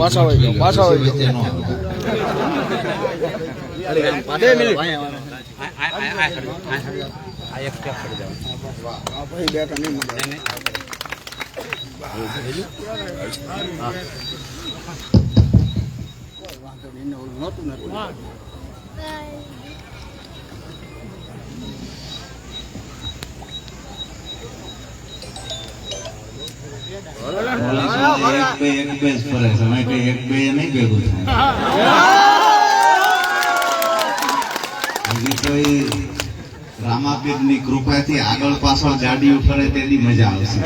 પાછા હોય ગયો પાછા હોય ગયો બેઠા નહીં નહોતું રામાપીર ની કૃપાથી આગળ પાછળ ગાડી ફરે તેની મજા આવશે.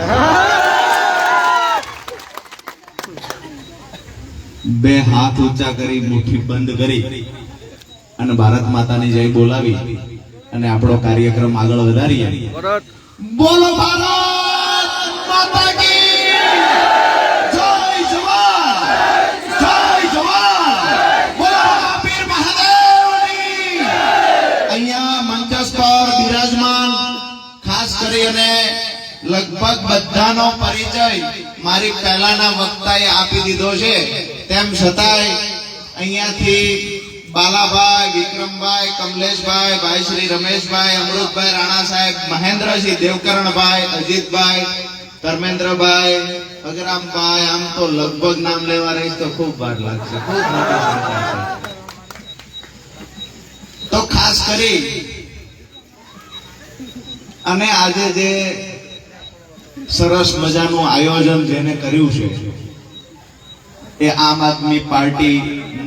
બે હાથ ઊંચા કરી મુઠ્ઠી બંધ કરી અને ભારત માતાની જય બોલાવી અને આપણો કાર્યક્રમ આગળ વધારીએ. બોલો ભારત માતા કી જય. જવાન બોલો રામાપીર મહાદેવની. અહીંયા મંચસ્થ પર બિરાજમાન ખાસ કરીને લગભગ બધાનો પરિચય મારી પહેલાના વક્તાએ આપી દીધો છે. તેમ છતાંય અહીંયાથી બાલાભાઈ, વિક્રમભાઈ, કમલેશભાઈ, ભાઈ શ્રી રમેશભાઈ, અમૃતભાઈ, રાણા સાહેબ, મહેન્દ્રસિંહ, દેવકરણભાઈ, અજીતભાઈ, ધર્મેન્દ્રભાઈ, અગરામભાઈ, આમ તો લગભગ નામ લેવા રહીશ તો ખૂબ વાર લાગશે. ખૂબ મોટી સંખ્યા છે. તો ખાસ કરી અને આજે જે સરસ મજાનું આયોજન જેને કર્યું છે એ આમ આદમી પાર્ટી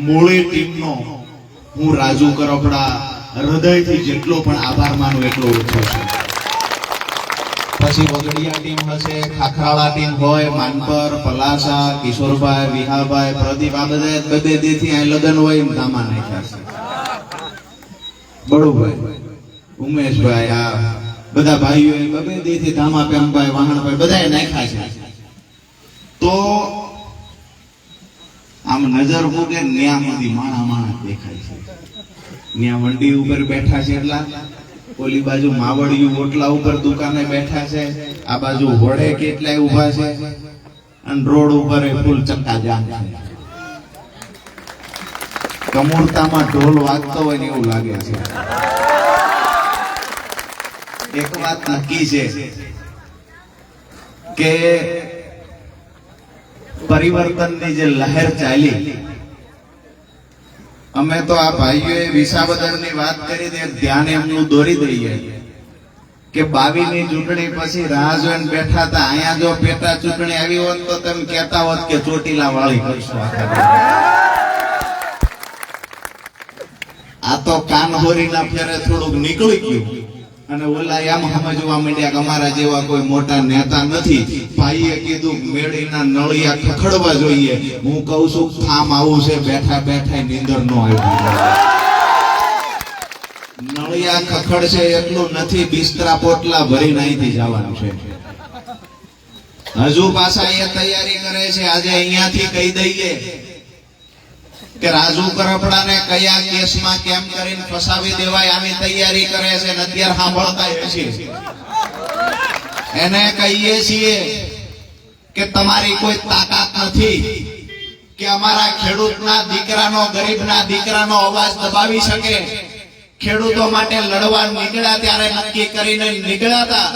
મૂળી ટીમનો હું રાજુ કરપડા હૃદયથી જેટલો પણ આભાર માનું એટલો ઓછો છે. પછી વગડિયા ટીમ હશે, ખાખરાળા ટીમ હોય, માનપર, પલાસા, કિશોરભાઈ, વિહાભાઈ, પ્રદીપ, આ બધા બધેથી આ લગન હોય એમ ધામા નાખ્યા છે. બળુભાઈ, ઉમેશભાઈ, આ બધા ભાઈઓ બધેથી ધામા, પેમભાઈ, વાહણભાઈ બધાએ નાખ્યા છે. તો આમ નજર મૂકે ન્યા માંથી માણા દેખાય છે. ન્યા વંડી ઉપર બેઠા છે એટલા, ઓલી બાજુ માવડિયું ઓટલા ઉપર દુકાને બેઠા છે, આ બાજુ હોડે કેટલાય ઉભા છે અને રોડ ઉપર ફૂલ ચક્કાજામ છે. કમૂરતામાં ઢોલ વાગતો હોય ને એવું લાગે છે. એક વાત નક્કી છે કે પરિવર્તનની જે લહેર ચાલી, અમે તો આ ભાઈઓએ વિસાવદરની વાત કરી દે ધ્યાન એમનું દોરી દઈએ કે 22 ની ચૂંટણી પછી રાહ જોઈને બેઠા હતા. અહીંયા જો પેટા ચૂંટણી આવી હોત તો તમે કહેતા હોત કે ચોટીલા વાળી કરશો. આ તો કાનહોરીના ફેરે થોડુંક નીકળી ગયું અને ઓલા એમ સમજવા માંડ્યા કે અમારા જેવા કોઈ મોટા નેતા નથી. ભાઈએ કીધું મેળીના નળિયા ખખડવા જોઈએ. હું કહું છું થામ આવું છે, બેઠા બેઠા નીંદર નો આવી. નળિયા ખખડશે એટલું નથી, બિસ્તરા પોટલા ભરીને અહીંથી જવાનું છે. હજુ પાછા એ તૈયારી કરે છે. આજે અહીંયાથી કહી દઈએ કે રાજુ કરપડાને કયા કેસમાં કેમ કરીને ફસાવી દેવાય આની તૈયારી કરે છે ને અત્યારે સાંભળતા છે. એને કહીએ છીએ કે તમારી કોઈ તાકાત નથી કે અમારા ખેડૂતના દીકરાનો, ગરીબના દીકરાનો અવાજ દબાવી શકે. ખેડૂતો માટે લડવા નીકળ્યા ત્યારે નક્કી કરીને નીકળ્યા હતા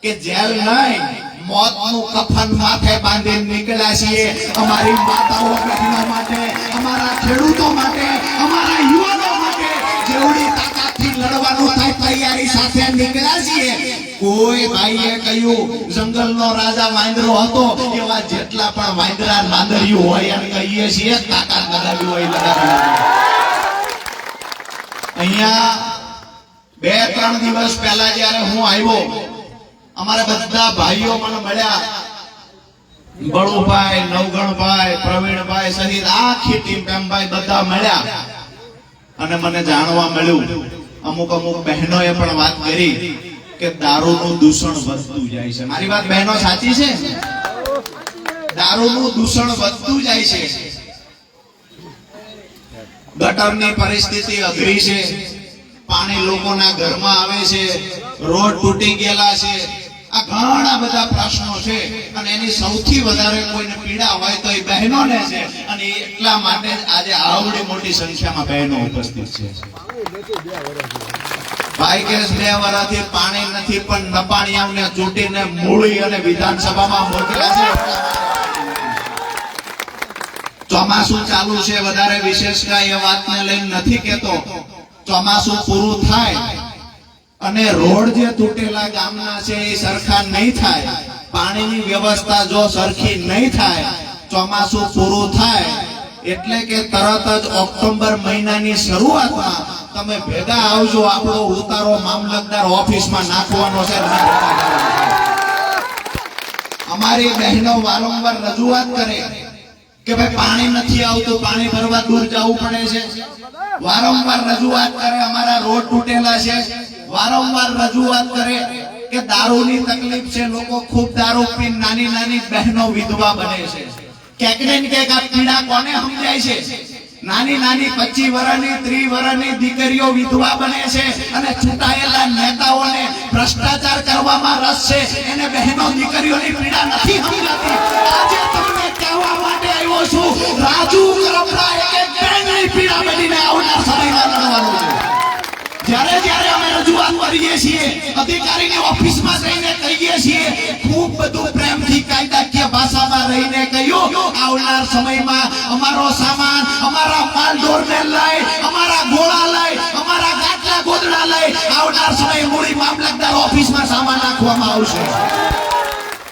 કે જેલ નહીં, મોતનું કફન માથે બાંધીને નીકળ્યા છીએ. અમારી માતાઓ બહેનો માટે, અમારા ખેડૂતો માટે, અમારા યુવાનો માટે જેવડી તાકાતથી લડવાનું થાય તૈયારી સાથે નીકળ્યા છીએ. કોઈ ભાઈએ કહ્યું જંગલનો રાજા વાંદરો હતો, એવા જેટલા પણ વાંદરા વાંદરિયું હોય એમ કહીએ છીએ તાકાત લગાવી હોય લગાવી. અહીંયા 2-3 દિવસ પહેલા જયારે હું આવ્યો, અમારા બધા ભાઈઓ મને મળ્યા. બળુભાઈ, નવગણભાઈ, પ્રવીણભાઈ સહિત આખી ટીમ પેમભાઈ બધા મળ્યા અને મને જાણવા મળ્યું, અમુક બહેનોએ પણ વાત કરી કે દારૂનું દૂષણ વધતું જાય છે. મારી વાત બહેનો સાચી છે? દારૂનું દૂષણ વધતું જાય છે. ગટરની પરિસ્થિતિ અઘરી છે, પાણી લોકોના ઘરમાં આવે છે, રોડ તૂટી ગયેલા છે. આ ઘણા બધા પ્રશ્નો છે અને એની સૌથી વધારે કોઈને પીડા હોય તો એ બહેનોને છે અને એટલા માટે જ આજે આવડી મોટી સંખ્યામાં બહેનો ઉપસ્થિત છે. ભાઈ કે 2 વર્ષથી પાણી નથી પણ નપાણિયાઓને ચૂંટીને મૂળી અને વિધાનસભામાં મોકલ્યા છે. ચોમાસું ચાલુ છે, વધારે વિશેષ કાંઈ એ વાતને લઈને નથી કહેતો. ચોમાસું પૂરું થાય અને રોડ જે તૂટેલા ગામના છે એ સરખા નહીં થાય, પાણીની વ્યવસ્થા જો સરખી નહીં થાય, ચોમાસું પૂરું થાય એટલે કે તરત જ ઓક્ટોબર મહિનાની શરૂઆતમાં તમે ભેગા આવજો. આપણો ઉતારો મામલતદાર ઓફિસમાં નાખવાનો છે. અમારી બહેનો વારંવાર રજૂઆત કરે કે ભાઈ પાણી નથી આવતું, પાણી ભરવા દૂર જવું પડે છે. વારંવાર રજૂઆત કરે અમારા રોડ તૂટેલા છે. વારંવાર રજૂઆત કરે કે દારૂની તકલીફ છે, લોકો ખૂબ દારૂ પીને નાની નાની બહેનો વિધવા બને છે. ક્યાંક ને ક્યાંક આ પીડા કોને સમજાય છે? નાની નાની 25 વર્ષની 30 વર્ષની દીકરીઓ વિધવા બને છે અને ચૂંટાયેલા નેતાઓને ભ્રષ્ટાચાર કરવામાં રસ છે. એને બહેનો દીકરીઓની પીડા નથી સમજાતી. આજે તમને કહેવા માટે આવ્યો છું, રાજુ કરપડા એક બહેનની પીડા બનીને આવનાર સમયમાં લડવાનું છે. જ્યારે જ્યારે અમે રજૂઆત કરીએ છીએ, અધિકારીની ઓફિસમાં જઈને કહીએ છીએ, ખૂબ બધું પ્રેમથી કાયદાકીય ભાષામાં રહીને કહ્યું, આવનાર સમયમાં અમારો સામાન, અમારા માલઢોરને લઈ, અમારા ગોળા લઈ, અમારા ગાટલા ગોદડા લઈ આવનાર સમયે મૂળી મામલતદાર ઓફિસમાં સામાન નાખવામાં આવશે.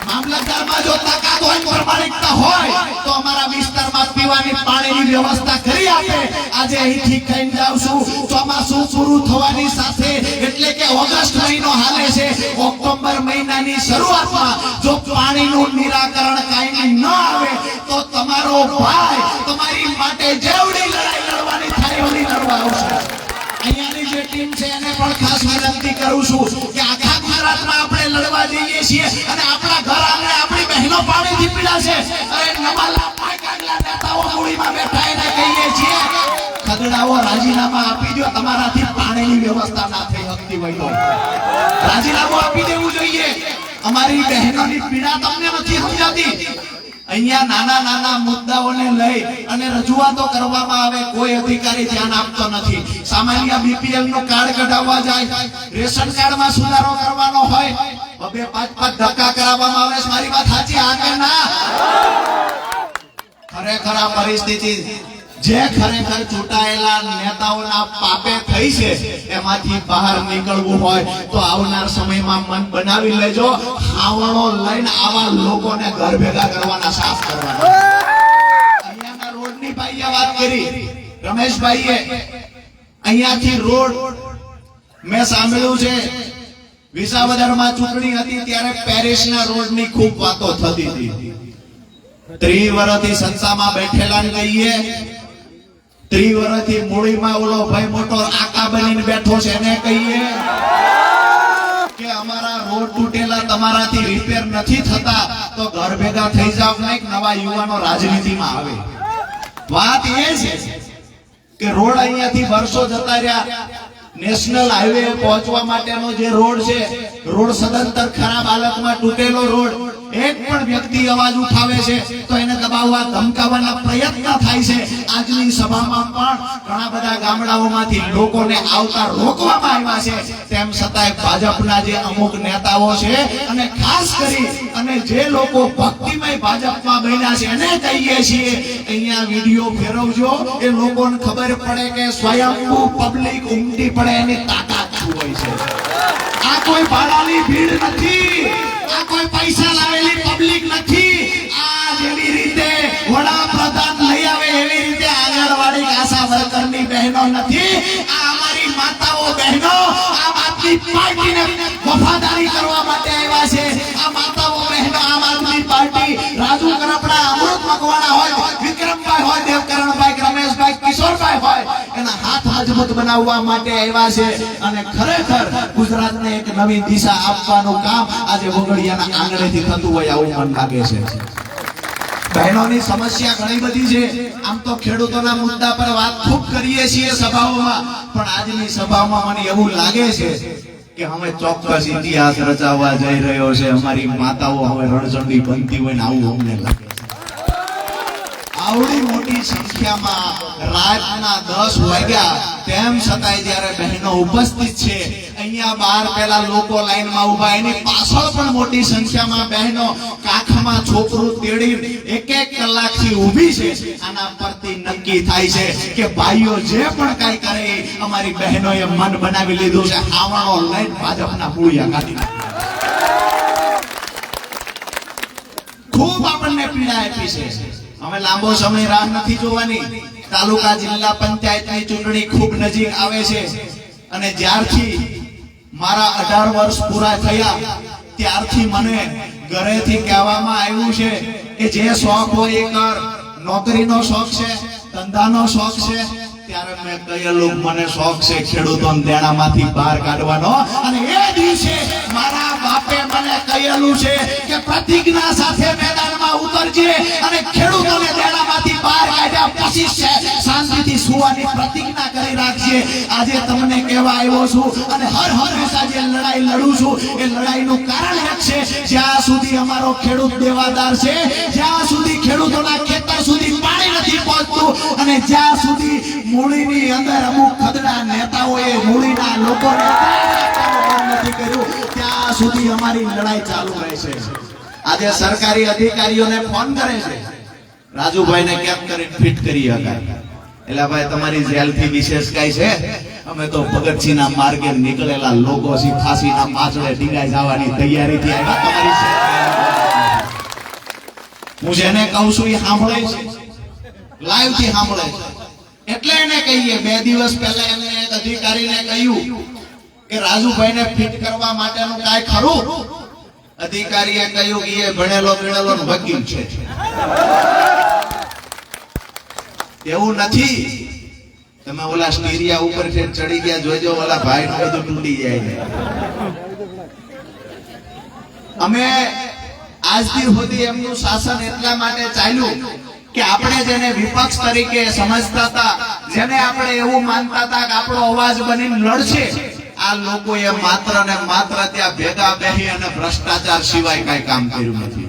મામલતદારમાં જો તાકાત હોય, પ્રમાણિકતા હોય તો અમારા વિસ્તારમાં પીવાની પાણીની વ્યવસ્થા કરી આપે. આજે અહીંથી કહીને જાઉં છું, ચોમાસું પૂરું થવાની સાથે એટલે કે ઓગસ્ટ મહિનો હાલે છે, ઓક્ટોબર મહિનાની શરૂઆતમાં જો પાણીનું નિરાકરણ કાયમી ન આવે તો તમારો ભાઈ તમારી માટે જેવડી લડાઈ લડવાની થાય એવી લડવા આવશે. અહીંયાની જે ટીમ છે એને પણ ખાસ વિનંતી કરું છું કે આખા ગુજરાતમાં આપણે લડવા જઈએ છીએ અને આપણા ઘર આંગણે આપણી બહેનો પાણીથી પીડા છે. અરે નવાલા પાયકાગલા નેતાઓ મૂળીમાં બેઠા એને કહીએ છીએ, ખગડાઓ રાજીનામા આપી દો, તમારાથી પાણીની વ્યવસ્થા ના થઈ શકતી હોય તો રાજીનામું આપી દેવું જોઈએ. અમારી બહેનોની પીડા તમને નથી સમજાતી. અહીંયા નાના નાના મુદ્દાઓને લઈ અને રજૂઆતો કરવામાં આવે, કોઈ અધિકારી ધ્યાન આપતો નથી. સામાન્ય બીપીએલ નું કાર્ડ કઢાવવા જાય, રેશન કાર્ડમાં સુધારો કરવાનો હોય, 2-5 ધક્કા કરાવવામાં આવે. મારી વાત સાચી આ કે ના? ખરેખર આ પરિસ્થિતિ જે ખરેખર ચૂંટાયેલા નેતાઓના પાપે થઈ છે એમાંથી બહાર નીકળવું હોય તો આવનાર સમયમાં મન બનાવી લેજો. હાવણો લઈને આવા લોકોને ઘર ભેગા કરવાના, સાફ કરવાના. અહીંયાના રોડની ભાઈએ વાત કરી, રમેશભાઈએ. અહીંયાથી રોડ મેં સાંભળ્યું છે વિસાવદરમાં ચૂંટણી હતી ત્યારે પેરિસના રોડની ખૂબ વાતો થતી હતી. 30 વર્ષથી સત્તામાં બેઠેલા કહીએ, 30 વર્ષથી મૂળીમાં ઓલો ભાઈ મોટો આકા બનીને બેઠો છે એને કહીએ કે અમારા રોડ તૂટેલા, તમારાથી રિપેર નથી થતા તો ઘર ભેગા થઈ જાવ નહીં, નવા યુવાનો રાજનીતિમાં આવે. વાત એ છે કે રોડ અહીંયાથી વર્ષો જતા રહ્યા, નેશનલ હાઈવે પહોંચવા માટેનો જે રોડ છે, રોડ સદંતર ખરાબ હાલતમાં તૂટેલો રોડ. એક પણ વ્યક્તિ અવાજ ઉઠાવે છે તો એને દબાવવા ધમકાવવાના પ્રયત્ન થાય છે. આજની સભામાં પણ ઘણા બધા ગામડાઓમાંથી લોકોને આવતા રોકવામાં આવ્યા છે. તેમ છતાંય ભાજપના જે અમુક નેતાઓ છે અને ખાસ કરી અને જે લોકો ભક્તિમય ભાજપમાં બન્યા છે એને કહીએ છીએ, અહીંયા વિડીયો ફેરવજો, એ લોકોને ખબર પડે કે સ્વયંભૂ પબ્લિક ઉમટી પડે એની તાકાત શું હોય છે. આ કોઈ ભાડાની ભીડ નથી, આ કોઈ પૈસા લાવેલી પબ્લિક નથી. આ જેવી રીતે વડાપ્રધાન લઈ આવે એવી રીતે આંગણવાડી આશા વર્કરની બહેનો નથી. આ અમારી માતાઓ બહેનો આમ આદમી પાર્ટીને વફાદારી કરવા માટે આવ્યા છે. આ માતાઓ બહેનો આમ આદમી પાર્ટી, રાજુ કરપડા, અમૃત મકવાણા હોય, વિક્રમભાઈ હોય, દેવકરણભાઈ, રમેશભાઈ, કિશોરભાઈ હોય, એના હાથ મજબૂત બનાવવા માટે આવ્યા છે. અને ખરેખર ગુજરાતને એક નવી દિશા આપવાનું કામ આજે વગડિયાના આંગણેથી થતું હોય આવું મન લાગે છે. બહેનોની સમસ્યા ઘણી બધી છે. આમ તો ખેડૂતોના મુદ્દા પર વાત ખૂબ કરીએ છીએ સભાઓમાં, પણ આજની સભામાં મને એવું લાગે છે કે હવે ચોક્કસ ઇતિહાસ રચાવવા જઈ રહ્યો છે, અમારી માતાઓ હવે રણચંડી બનતી હોય ને આવું અમને લાગે છે. આવડી મોટી સંખ્યામાં રાતના 10 વાગ્યા તેમ છતાંય જ્યારે બહેનો ઉપસ્થિત છે, અહીંયા બહાર પેલા લોકો લાઈનમાં ઉભા, એની પાછળ પણ મોટી સંખ્યામાં બહેનો કાખમાં છોકરું તેડી 1-1 કલાકથી ઊભી છે. આના પરથી નક્કી થાય છે કે ભાઈઓ જે પણ કાંઈ કરે અમારી બહેનોએ મન બનાવી લીધું છે, હાવણો લઈને ભાજપના મૂળિયા કાઢી નાખ્યા. ખૂબ આપણને પીડા આપી છે. અમે લાંબો સમય રાહ નથી જોવાની. તાલુકા જિલ્લા પંચાયતની ચૂંટણી ખૂબ નજીક આવે છે અને જ્યારથી મારા 18 વર્ષ પૂરા થયા ત્યારથી મને ઘરેથી કહેવામાં આવ્યું છે કે જે શોખ હોય એ કર. નોકરીનો શોખ છે, ધંધાનો શોખ છે. ત્યારે મેં કહેલું મને શોખ છે ખેડૂતોને દેણામાંથી બહાર કાઢવાનો, અને એ દિવસે મારા બાપે મને કહેલું છે કે પ્રતિજ્ઞા સાથે મેદાનમાં ઉતરજે અને ખેડૂતોને દેણામાંથી બહાર કાઢ્યા પછી શાંતિથી સુવાની પ્રતિજ્ઞા કરી રાખજે. આજે તમને કહેવા આવ્યો છું અને હર હંમેશા જે લડાઈ લડું છું એ લડાઈનું કારણ એક છે, જ્યાં સુધી અમારો ખેડૂત દેવાદાર છે, જ્યાં સુધી ખેડૂતોના ખેતર સુધી પાણી નથી પહોંચતું અને જ્યાં સુધી મૂળીની અંદર અમુક ખદડા નેતાઓએ મૂળીના લોકોને નથી કર્યું, ત્યાં સુધી અમારી લડાઈ ચાલુ રહેશે. આજે સરકારી અધિકારીઓને ફોન કરે છે, રાજુભાઈને કેમ કરીને ફિટ કરી શકાય? એટલે ભાઈ તમારી જેલથી વિશેષ કઈ છે? અમે તો ભગતસિંહના માર્ગે નીકળેલા લોકો છે, ફાંસીના પાછળે ડીંગાઈ જવાની તૈયારીથી આવ્યા. તમારી હું જેને કહું છું એ સાંભળે છે, લાઈવ થી સાંભળે છે. એટલે એને કહીએ 2 દિવસ પહેલા એને એક અધિકારીને કહ્યું કે રાજુભાઈને ફિટ કરવા માટેનું કાંઈ ખરું? અધિકારીએ કહ્યું કે એ ભણેલો વકીલ છે. એવું નથી. તમે ઓલા સ્ટીરિયા ઉપર ચડી ગયા જોજો, ઓલા ભાઈ નું બધું તૂટી જાય. અમે આજથી સુધી એમનું શાસન એટલા માટે ચાલ્યું કે આપણે જેને વિપક્ષ તરીકે સમજતા હતા, જેને આપણે એવું માનતા હતા કે આપણો અવાજ બનીને લડશે, આ લોકોએ માત્ર ને માત્ર ત્યાં ભેગા બેહી અને ભ્રષ્ટાચાર સિવાય કઈ કામ કર્યું નથી.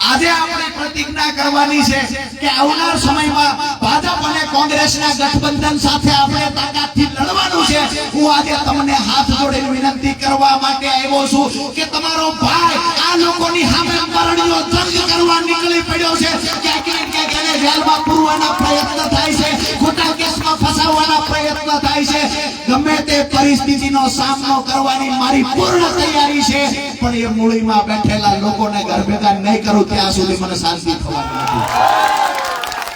આજે આપણે પ્રતિજ્ઞા કરવાની છે કે આવનાર સમયમાં ભાજપ અને કોંગ્રેસના ગઠબંધન સાથે આપણે તાકાતથી લડવાનું છે. હું આજે તમને હાથ જોડીને વિનંતી કરવા માટે આવ્યો છું કે તમારો ભાઈ આ લોકોની સામે પરણીઓ જંગ કરવા નીકળી પડ્યો છે. ક્યાંક એને જેલમાં પૂરવાના પ્રયત્ન થાય છે, ખોટા કેસમાં ફસાવવાના પ્રયત્ન થાય છે. ગમે તે પરિસ્થિતિનો સામનો કરવાની મારી પૂર્ણ તૈયારી છે, પણ એ મૂળીમાં બેઠેલા લોકોને ઘર ભેગા નહીં કરું ત્યાં સુધી મને શાંતિ થવાની નથી.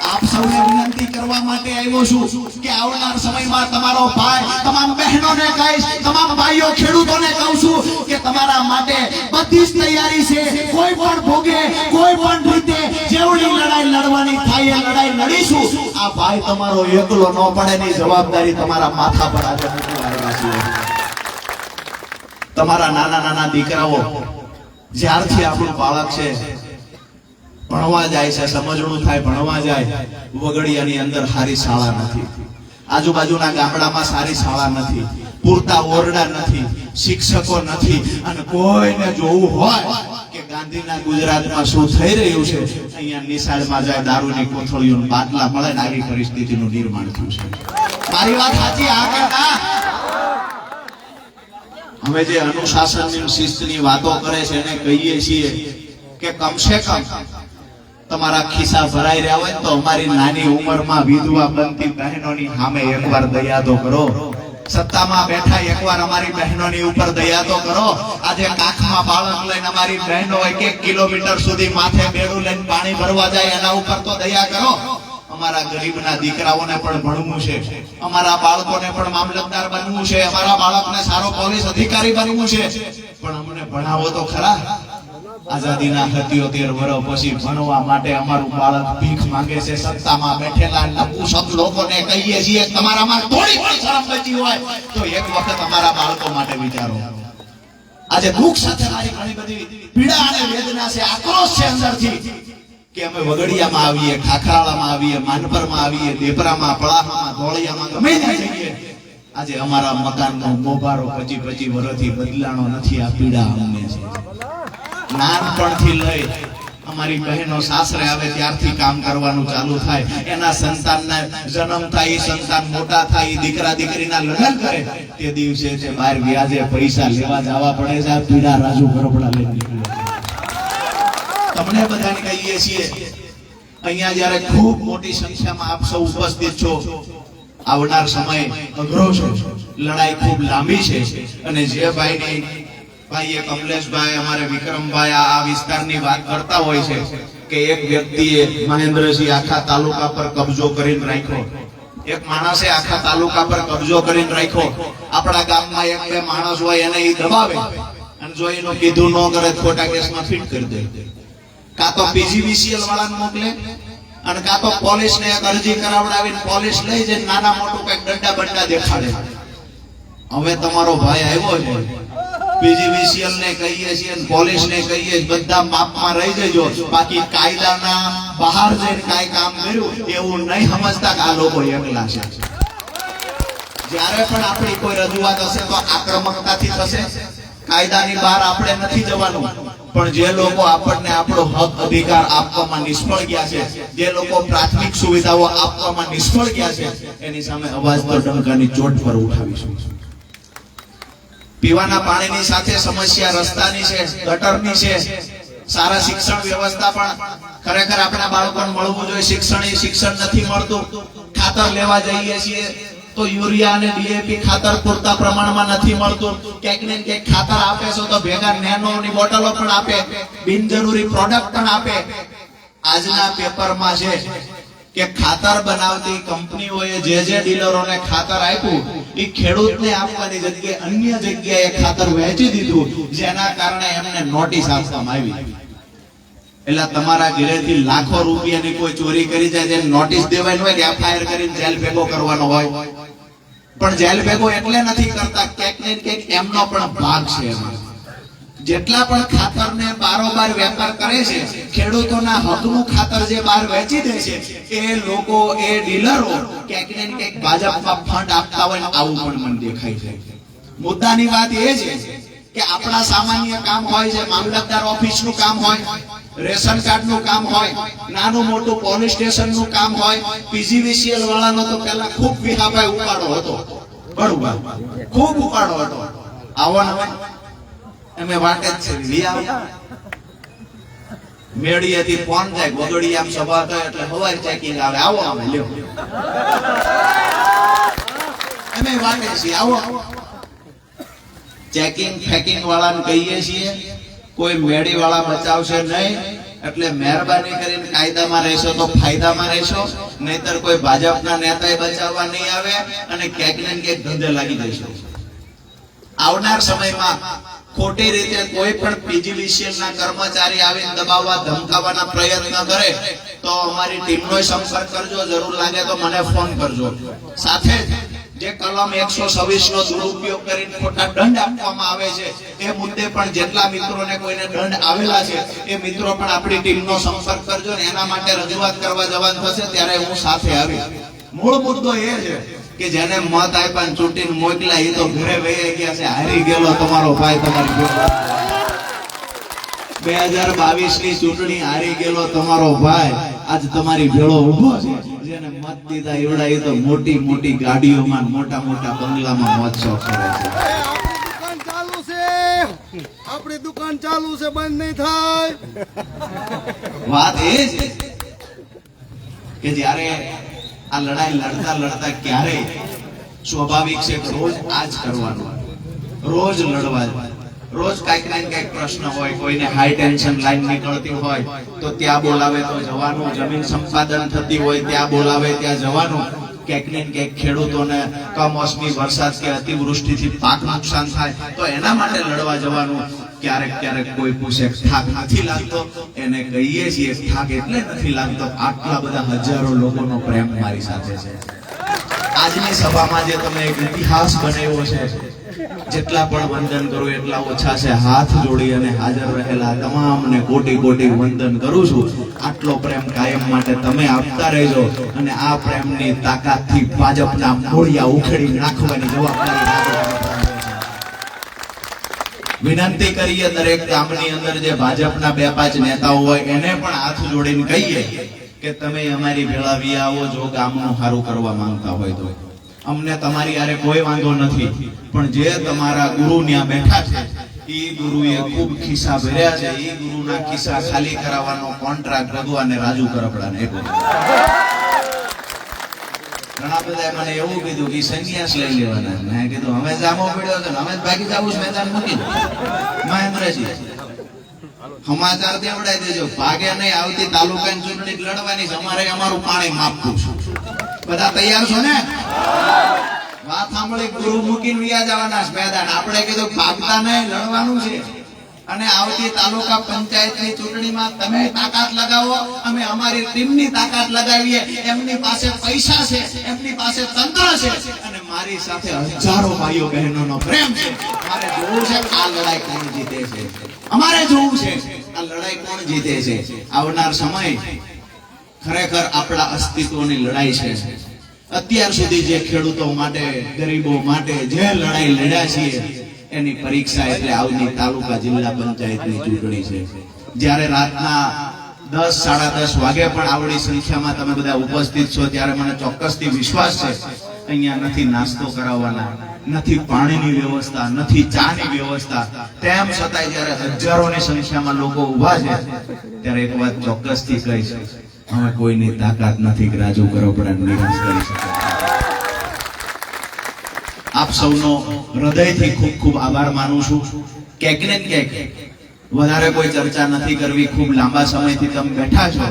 આપ સૌને વિનંતી કરવા માટે આવ્યો છું કે આવનાર સમયમાં તમારો ભાઈ તમામ બહેનોને કહીશ, તમામ ભાઈઓ ખેડૂતોને કહું છું કે તમારા માટે બધી જ તૈયારી છે. કોઈ પણ ભોગે, કોઈ પણ રીતે જેવડી લડાઈ લડવાની થાય એ લડાઈ લડીશું. આ ભાઈ તમારો એકલો ન પડે ની જવાબદારી તમારા માથા પર આજે મૂકી આવ્યા છે. તમારા નાના દીકરાઓ જ્યારથી આપણું બાળક છે ભણવા જાય છે, સમજણું થાય, ભણવા જાય, વગડિયાની અંદર સારી શાળા નથી, આજુબાજુના ગામડામાં સારી શાળા નથી, પૂરતા ઓરડા નથી, શિક્ષકો નથી, અને કોઈને જોવું હોય કે ગાંધીના ગુજરાતમાં શું થઈ રહ્યું છે, અહીંયા નિશાળમાં જાય દારૂની કોથળીઓ બાટલા મળે ને આવી પરિસ્થિતિનું નિર્માણ થયું છે. મારી વાત સાચી? આગળ ના અમે જે અનુશાસનની શિસ્તની વાતો કરે છે એને કહીએ છીએ કે કમસે કમ તમારા ખિસ્સા ભરાઈ રહ્યા હોય તો અમારી નાની ઉંમરમાં વિધવા બનતી બહેનોની સામે એકવાર દયા તો કરો. સત્તામાં બેઠા એકવાર અમારી બહેનોની ઉપર દયા તો કરો. આજે કાખમાં બાળક લઈને અમારી બહેનો 1 કિલોમીટર સુધી માથે બેડું લઈને પાણી ભરવા જાય, એના ઉપર તો દયા કરો. અમારા ગરીબના દીકરાઓને પણ ભણવું છે, અમારા બાળકોને પણ મામલતદાર બનવું છે, અમારા બાળકને સારો પોલીસ અધિકારી બનવું છે, પણ અમને ભણાવો તો ખરા. આઝાદીના 77 વર્ષ પછી ભણવા માટે અમારું બાળક ભીખ માંગે છે. સત્તામાં બેઠેલા નપુસક લોકોને કહીએ છીએ તમારામાં થોડી પણ શરમ બચી હોય તો એક વખત અમારા બાળકો માટે વિચારો. આજે દુઃખ સાથે મારી ઘણી બધી પીડા અને વેદના છે, આક્રોશ છે અંદરથી કે અમે વગડિયામાં આવીએ, ખાખરાળામાં આવીએ, માનપરમાં આવીએ, દેપરામાં, પળાહામાં, ધોળિયામાં ગમે ત્યાં જઈએ, આજે અમારા મકાનનો મોભારો 25 વર્ષથી બદલાણો નથી. આ પીડા અમને છે. નાનપણથી લઈ અમારી બહેનો સાસરે આવે ત્યારથી કામ કરવાનું ચાલુ થાય. એના સંતાનના જન્મ થાય, સંતાન મોટા થાય, દીકરા દીકરીના લગ્ન કરે, તે દિવસે છે બહાર વ્યાજે પૈસા લેવા જવા પડે છે. આ પીડા રાજુ ગરબડા લઈને નીકળે. તમને બધાને કહીએ છીએ, અહીંયા જયારે ખૂબ મોટી સંખ્યામાં આપ સૌ ઉપસ્થિત છો, આવનાર સમય અઘરો છે, લડાઈ ખૂબ લાંબી છે. અને જે ભાઈ કમલેશભાઈ, અમારે વિક્રમભાઈ આ વિસ્તારની વાત કરતા હોય છે કે એક વ્યક્તિએ મહેન્દ્રસિંહ આખા તાલુકા પર કબજો કરીને રાખ્યો. એક માણસે આખા તાલુકા પર કબજો કરીને રાખ્યો. આપણા ગામમાં એક બે માણસ હોય એને એ દબાવે અને જો એનું કીધું ન કરે ખોટા કેસમાં ફિટ કરી દે. કાં તો પીજીવીસીએલ વાળાને મોકલે અને કાં તો પોલીસને એક અરજી કરાવડાવીને પોલીસ લઈ જાય, નાના મોટું કઈક દંડા બંડા દેખાડે. હવે તમારો ભાઈ આવ્યો છે, પીજીવીસીએલ ને કહીએ છીએ, પોલીસ ને કહીએ, બધા માપમાં રહી જજો. બાકી કાયદાના બહાર જઈને કાંઈ કામ કર્યું એવું નહીં સમજતા કે આ લોકો એકલા છે. જ્યારે પણ આપણી કોઈ રજૂઆત હશે તો આક્રમકતાથી થશે. કાયદાની બહાર આપણે નથી જવાનું. પણ જે લોકો આપણને આપણો હક અધિકાર આપવામાં નિષ્ફળ ગયા છે, જે લોકો પ્રાથમિક સુવિધાઓ આપવામાં નિષ્ફળ ગયા છે, એની સામે અવાજ તો ડંકાની ચોટ પર ઉઠાવીશું. પીવાના પાણીની સાથે સમસ્યા રસ્તાની છે, ગટરની છે. સારા શિક્ષણ વ્યવસ્થા પણ ખરેખર આપણા બાળકોને મળવું જોઈએ. શિક્ષણ નથી મળતું. ખાતર લેવા જઈએ છીએ તો યુરિયા અને ડીએપી ખાતર પૂરતા પ્રમાણમાં નથી મળતું. ક્યાંક ને ક્યાંક ખાતર આપે છે તો ભેગા નેનોની બોટલો પણ આપે, બિનજરૂરી પ્રોડક્ટ પણ આપે. આજના પેપરમાં છે કે ખાતર બનાવતી કંપનીઓએ જે ડીલરોને ખાતર આપ્યું એ ખેડૂતને આપવાની જગ્યાએ અન્ય જગ્યાએ ખાતર વહેંચી દીધું, જેના કારણે એમને નોટિસ આપવામાં આવી. એટલે તમારા ઘરેથી લાખો રૂપિયાની કોઈ ચોરી કરી જાય, જેને નોટિસ દેવાની હોય કે એફઆઈઆર કરીને જેલ ભેગો કરવાનો હોય. પણ જેલ ભેગો એટલે નથી કરતા, ક્યાંક ને ક્યાંક એમનો પણ ભાગ છે એમાં. જેટલા પણ ખાતરને બારોબાર વેપાર કરે છે, ખેડૂતોના હકનું ખાતર જે બહાર વેચી દે છે, એ લોકો, એ ડીલરો ક્યાંક ને ક્યાંક ભાજપમાં ફંડ આપતા હોય, આવું પણ મને દેખાય છે. મુદ્દાની વાત એ છે કે આપણા સામાન્ય કામ હોય છે, મામલતદાર ઓફિસનું કામ હોય, રેશન કાર્ડનું કામ હોય, નાનું મોટું પોલીસ સ્ટેશનનું કામ હોય. પીજીવીસીએલ વાળાનો તો પેલા ખૂબ વિહાભાઈ ઉપાડો હતો, બરોબર, ખૂબ ઉપાડો હતો. આવવાનો અમે વાટે જ છે, મેળીએથી ફોન થાય, વગડી આમ સભા થાય એટલે હવાઈ ચેકિંગ આવે, આવો અમે લ્યો, અમે વાટે છીએ, આવો. ચેકિંગ ફેકિંગ વાળાને કહીએ છીએ કોઈ મેળી વાળા બચાવશે નહીં. એટલે મહેરબાની કરીને કાયદામાં રહેશો તો ફાયદામાં રહેશો, નહીતર કોઈ ભાજપના નેતાએ બચાવવા નહીં આવે અને ક્યાંક ને ક્યાંક ધંધે લાગી જશો. આવનાર સમયમાં ખોટી રીતે કોઈ પણ પીજીવીસીએલ ના કર્મચારી આવીને દબાવવા ધમકાવવાના પ્રયત્ન કરે તો અમારી ટીમનો સંપર્ક કરજો. જરૂર લાગે તો મને ફોન કરજો. સાથે જે કલમ 126 નો દુરુપયોગ કરીને ખોટા દંડ આપવામાં આવે છે, એ મુદ્દે પણ જેટલા મિત્રોને કોઈને દંડ આવેલા છે એ મિત્રો પણ આપણી ટીમનો સંપર્ક કરજો ને એના માટે રજૂઆત કરવા જવાનું થશે ત્યારે હું સાથે આવી. મૂળ મુદ્દો એ છે કે જેને મત આપ્યા ને ચૂંટીને મોકલા એ તો ઘરે વહી ગયા છે. હારી ગયેલો તમારો ભાઈ, તમારી 2022 ની ચૂંટણી હારી ગયેલો તમારો ભાઈ આજ તમારી ભેળો ઉભો છે. જેને મત દીધા એવડા એ તો મોટી મોટી ગાડીઓમાં, મોટા મોટા બંગલામાં મોજ શોખ કરે છે. આપણી દુકાન ચાલુ છે, બંધ નહીં થાય. વાત એ છે કે જ્યારે આ લડાઈ લડતા લડતા ક્યારે સ્વાભાવિક છે કે રોજ આ જ કરવાનું, રોજ લડવા, રોજ કઈક ને કઈક પ્રશ્ન હોય. કોઈને હાઈ ટેન્શન લાઈન નીકળતી હોય તો ત્યાં બોલાવે તો જવાનું, જમીન સંપાદન થતી હોય ત્યાં બોલાવે ત્યાં જવાનું. ક્યાંક ને ક્યાંક ખેડૂતોને કમોસમી વરસાદ કે અતિવૃષ્ટિથી પાક નુકસાન થાય તો એના માટે લડવા જવાનું. ક્યારેક ક્યારેક કોઈ પૂછે થાક નથી લાગતો, એને કહીએ છીએ થાક એટલે નથી લાગતો આટલા બધા હજારો લોકોનો પ્રેમ મારી સાથે છે. આજની સભામાં જે તમે એક ઇતિહાસ બનાવ્યો છે જેટલા પણ વંદન કરું એટલા ઓછા છે. હાથ જોડી અને હાજર રહેલા તમામને કોટી કોટી વંદન કરું છું. આટલો પ્રેમ કાયમ માટે તમે આપતા રહેજો અને આ પ્રેમની તાકાતથી ભાજપના મૂળિયા ઉખેડી નાખવાની જવાબદારી વિનંતી કરીએ દરેક ગામની અંદર જે ભાજપના 2-5 નેતાઓ હોય એને પણ હાથ જોડીને કહીએ કે તમે અમારી ભેળાવી આવો જો ગામનું સારું કરવા માંગતા હોય તો. અમને તમારી હારે કોઈ વાંધો નથી, પણ જે તમારા ગુરુ ત્યાં બેઠા છે એ ગુરુએ ખૂબ ખિસ્સા ભર્યા છે. એ ગુરુના ખિસ્સા ખાલી કરાવવાનો કોન્ટ્રાક્ટ રઘુ અને રાજુ કરપડાને આપ્યો. ઘણા બધા મને એવું કીધું કે સંન્યાસ લઈ લેવાના. મેં કીધું અમે જામો પડ્યો છે, અમે ભાગી જવું મેદાન મૂકી. મહેન્દ્રજી સમાચાર દેવડાવી દેજો, ભાગે નહીં. આવતી તાલુકાની ચૂંટણી લડવાની છે, અમારે અમારું પાણી માપવું છે. બધા તૈયાર છો ને? વાત સાંભળી ગુરુ મૂકીને વ્યા જવાના મેદાન. આપણે કીધું ભાગતા નહીં, લડવાનું છે. અને આવતી તાલુકા પંચાયતની ચૂંટણીમાં તમે તાકાત લગાવો, અમે અમારી ટીમની તાકાત લગાવીએ. એમની પાસે પૈસા છે, એમની પાસે તંત્ર છે અને મારી સાથે હજારો ભાઈઓ બહેનોનો પ્રેમ છે. મારે જોવું છે આ લડાઈ કોણ જીતે છે. અમારે જોવું છે આ લડાઈ કોણ જીતે છે. આવનાર સમય ખરેખર આપણા અસ્તિત્વની લડાઈ છે. અત્યાર સુધી જે ખેડૂતો માટે, ગરીબો માટે જે લડાઈ લડ્યા છીએ એની પરીક્ષા એટલે આવતી તાલુકા જિલ્લા પંચાયતની ચૂંટણી છે. જ્યારે રાતના 10-10:30 વાગે પણ આવડી સંખ્યામાં તમે બધા ઉપસ્થિત છો ત્યારે મને ચોક્કસથી વિશ્વાસ છે અહીંયા નથી નાસ્તો કરાવવાના, નથી પાણીની વ્યવસ્થા, નથી ચાની વ્યવસ્થા. તેમ છતાંય જ્યારે હજારોની સંખ્યામાં લોકો ઉભા છે ત્યારે એક વાત ચોક્કસથી કહીશ, હવે કોઈની તાકાત નથી કે રાજુ કરપડા નિરાશ કરી શકે. આપ સૌનો હૃદયથી ખૂબ ખૂબ આભાર માનું છું. ક્યાંક ને ક્યાંક વધારે કોઈ ચર્ચા નથી કરવી, ખૂબ લાંબા સમયથી તમે બેઠા છો,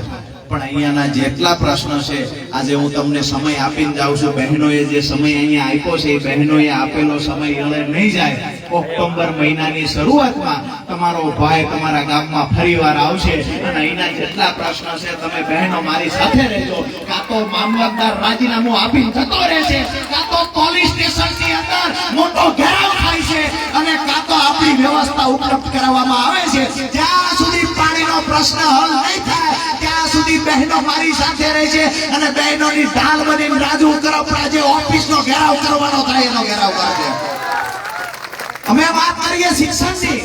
પણ અહીંયાના જેટલા પ્રશ્નો છે આજે હું તમને સમય આપીને જાઉં છું. બહેનોએ જે સમય અહીંયા આપ્યો છે એ બહેનોએ આપેલો સમય એળે નહીં જાય. ઓક્ટોબર મહિનાની શરૂઆતમાં તમારો ભાઈ તમારા ગામમાં ફરીવાર આવશે અને અહીંના જેટલા પ્રશ્નો છે તમે બહેનો મારી સાથે રહેજો. કાં તો મામલતદાર રાજીનામું આપીને જતો રહેશે, કાં તો પોલીસ સ્ટેશનની અંદર મોટો ઘેરાવ થાય છે અને કાં તો આપણી વ્યવસ્થા ઉપલબ્ધ કરાવવામાં આવે છે. જ્યાં સુધી પાણીનો પ્રશ્ન હલ નહીં થાય ત્યાં સુધી બહેનો મારી સાથે રહે છે અને બહેનોની ઢાલ બનીને રાજુ કરપડા જે ઓફિસનો ઘેરાવ કરવાનો થાય એનો ઘેરાવ કરે છે. અમે વાત કરીએ શિક્ષણની,